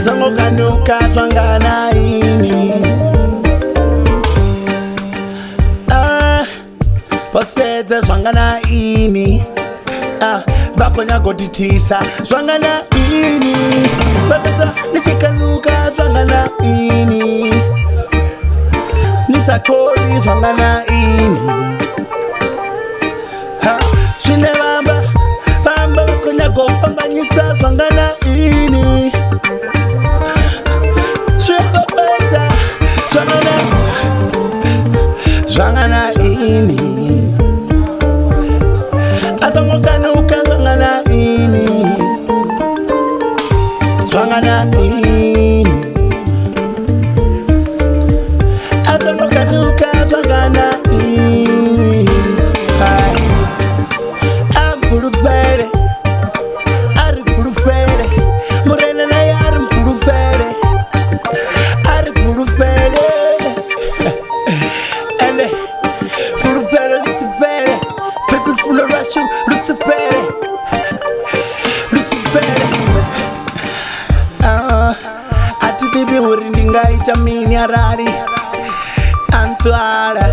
Zango kanuka zwangana ini Posete zwangana ini Bakonya goditisa zwangana ini Bakata nichikanuka zwangana ini Nisakoli zwangana ini Shine bamba bakonya gopambanyisa zwangana ini Shweba kweta zwangana ini Azamokanuka zwangana ini Zwangana ini Azamokanuka zwangana ini Ampurupere Aripurupere Morena na yari mpurupere Aripurupere Ene Purupere lisipere People full of rush Lucipere Atitibi hurindinga itamini arari Antuara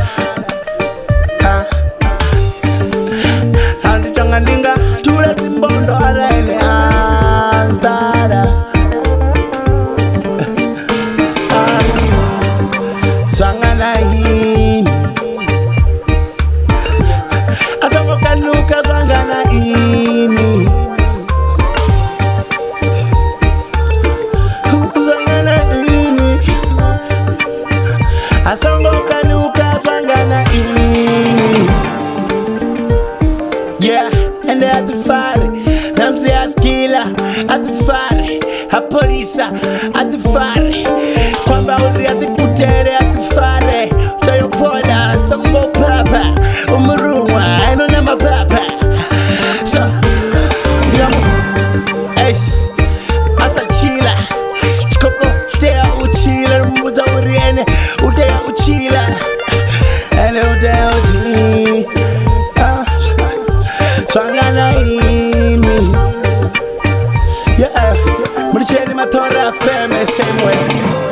Antuangandinga Tula timbondo araine Antara Zwangana ini Asamokanuka zwangana ini Zwangana ini Asamokanuka zwangana ini Yeah, and they had to fight it Namzi askila, had to fight it Apolisa, had to fight it Kwamba uri had to kutere, had to fight it Utayopola, sambo papa Umuruma, eno nama papa So, digamo Asa chila Chikoko, utea uchila Mbuza uriene, utea uchila Ene utea uchila Zwangana ini Yeah, Muricheni Matora FM, same way